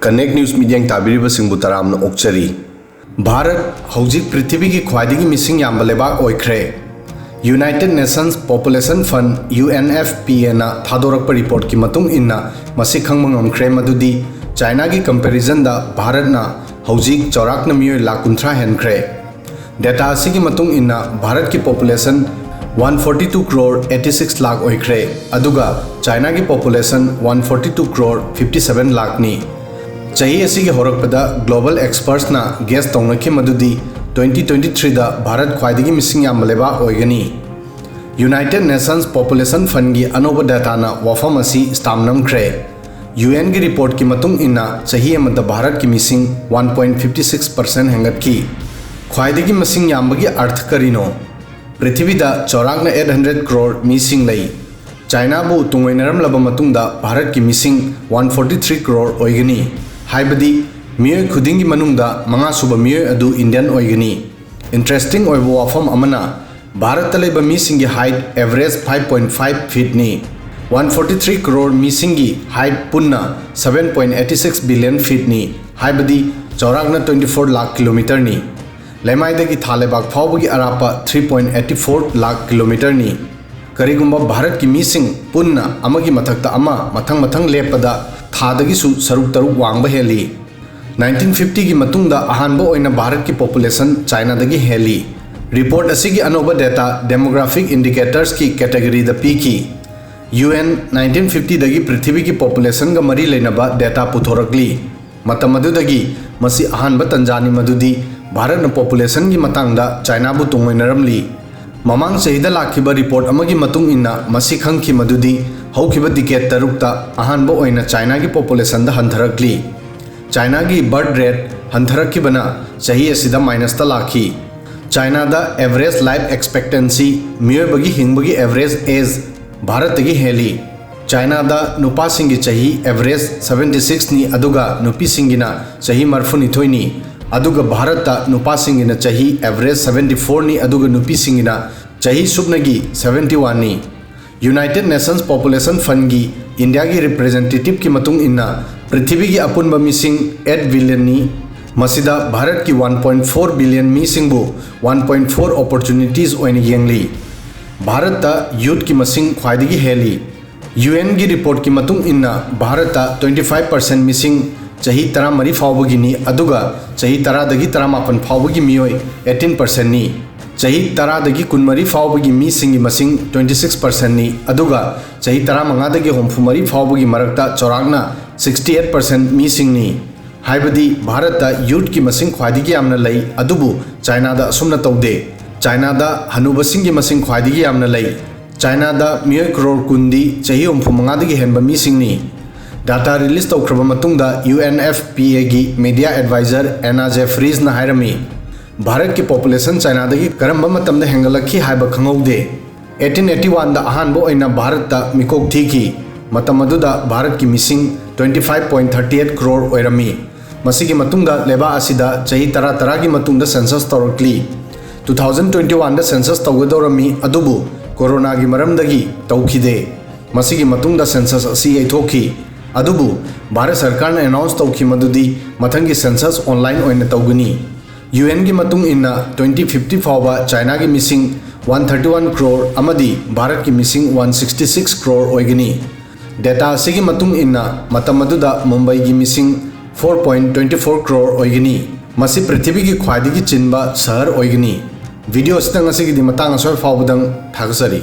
Connect news media ताबीरिबसिंगबु तरामना ओक्चरी। भारत हौजिक पृथ्वी की ख्वाइदगी मिसिंग याम्बा लेबाक ओइख्रे। United Nations population fund UNFPA ना थादोरकपा रिपोर्ट की मतुंग इन्ना मसी खंगबा ngamkhre मदुदी चाइना की कंपैरिजन दा भारत ना हौजिक चौराकना मियोय लाख 19 हेनख्रे। डेटा असिगी मतुंग इन्ना भारत की पॉपुलेशन 142 करोड़ 86 लाख ओइख्रे अदुगा चाइना की पॉपुलेशन 142 करोड़ 57 लाख नी। चाही असिगी होरकपदा ग्लोबल एक्सपर्ट्स ना गेस तौनखि मदुदी 2023 दा भारत ख्वाइदगी मिसिंग याम्बा लेबाक ओइगनी। यूनाइटेड नेशंस पॉपुलेशन फंड की अनोबा डाटा ना वफम असी स्टामनमख्रे। UN की रिपोर्ट की मतुंग इन्ना चाही अमदा भारत की मिसिंग 1.56% हेंगतकी। ख्वाइदगी मिसिंग याम्बगी अर्थ करिनो। पृथ्वी दा चौराकना 800 करोड़ मिसिंग लई। चाइना बु तुंगैनरमलबा मतुंगदा भारत की मिसिंग 143 करोड़ ओइगनी। हाइबदी मियोय खुदिंगी मनुंगदा मंगा सुबा मियोय अदु इंडियन ओइगनी। इंटरेस्टिंग ओइबो वाफम अमना भारत तलेबा मिसिंगी हाइट एवरेज 5.5 फीट नी। 143 करोड़ मिसिंगी हाइट पुन्ना 7.86 बिलियन फीट नी। हाइबदी चौराकना 24 लाख किलोमीटर नी। लेमाइदगी थालेबाक फाउबगी अरापा 3.84 लाख किलोमीटर नी। करिगुंबा भारत की मिसिंग पुन्ना अमगी मथक्ता अमा मथंग मथंग लेपदा थादगिसु सरुक तरुक वांगबा हेली। 1950 की मतुंगदा अहानबा ओइना भारत की पॉपुलेशन चाइना दगी हेली। रिपोर्ट असिगी अनोबा डेटा डेमोग्राफिक इंडिकेटर्स की कैटेगरी द पीकी। UN 1950 दगी पृथ्वी की पॉपुलेशन गा मरी लेनबा डेटा पुथोरकली। मतम मदुदगी मसी अहानबा तंजानी मदुदी भारत न पॉपुलेशन की मतंगदा चाइना बु तुंगैनरमली। ममांग चहिदा लाखिबा रिपोर्ट अमगी मतुंग इन्ना मसी खंगखि मदुदी हौखिबा डिकेड तरुकता अहानबा ओइना चाइना की पॉपुलेशन दा हंथरकली। चाइना की बर्थ रेट हंथरक्खिबना चाही असिदा माइनस ता लाखी। चाइना दा एवरेज लाइफ एक्सपेक्टेंसी मियोबगी हिंगबगी एवरेज एज भारत दगी हेली। चाइना दा नुपासिंगी चाही एवरेज 76 नी अदुगा नुपीसिंगिना चाही 42 नी। अदुगा भारत ता नुपासिंगिना चाही एवरेज 74 नी अदुगा नुपीसिंगिना चाही सुबनगी 71 नी। यूनाइटेड नेशंस पॉपुलेशन फंड की इंडिया की रिप्रेजेंटेटिव की मतुंग इन्ना पृथ्वी की अपुनबा मिसिंग 8 बिलियन नी। मसिदा भारत की 1.4 बिलियन मिसिंगबु 1.4 अपॉर्चुनिटीज ओइन येंगली। भारत ता यूथ की मसिंग ख्वाइदगी हेली। UN की रिपोर्ट की मतुंग इन्ना भारत ता 25% मिसिंग चाही 13 फाउबगी नी अदुगा चाही 10 दगी 13 फाउबगी मियोय 18% नी। चाही 10 दगी 19 फाउबगी मिसिंगी मसिंग 26% नी अदुगा चाही 15 दगी 34 फाउबगी मरकता चौराकना 68% मिसिंग नी। हाइबदी भारत ता यूथ की मसिंग ख्वाइदगी यामना लई अदुबु चाइना दा असुमना तौदे। चाइना दा हनुबसिंग की मसिंग ख्वाइदगी यामना लई। चाइना दा मियोय करोड़ कुंदी चाही 35 दगी हेनबा मिसिंग नी। डाटा रिलीज तौख्रबा मतुंगदा UNFPA की मीडिया एडवाइजर एना जेफरीज ना हायरमी भारत की पॉपुलेशन चाइना दगी करंबा मतमदा हेंगलखी हाइबा खंगौदे। 1881 दा अहानबा ओइना भारत ता मिकोक थीकी। मतम अदुदा भारत की मिसिंग 25.38 करोड़ ओइरमी। मसिगी मतुंगदा लेबा असिदा चाही 10 की मतुंगदा सेंसस तौरकली। 2021 दा सेंसस तौगदौरमी अदुबु कोरोना की मरमदगी तौखिदे। मसिगी मतुंगदा सेंसस असी यैथोखी अदुबु भारत सरकार ने अनाउंस तौखि मदुदी मथंगी सेंसस ऑनलाइन ओइना तौगनी। UN की मतुंग इन्ना 2050 फाउबा चाइना की मिसिंग 131 करोड़ अमदी भारत की मिसिंग 166 करोड़ ओइगनी। डेटा असिगी मतुंग इन्ना मतम मदुदा मुंबई की मिसिंग 4.24 करोड़ ओइगनी। मसी पृथ्वी की ख्वाइदगी चिन्बा शहर ओइगनी। वीडियो असितंग असिगी दी मतंग असोय फाउबदंग थागसरी।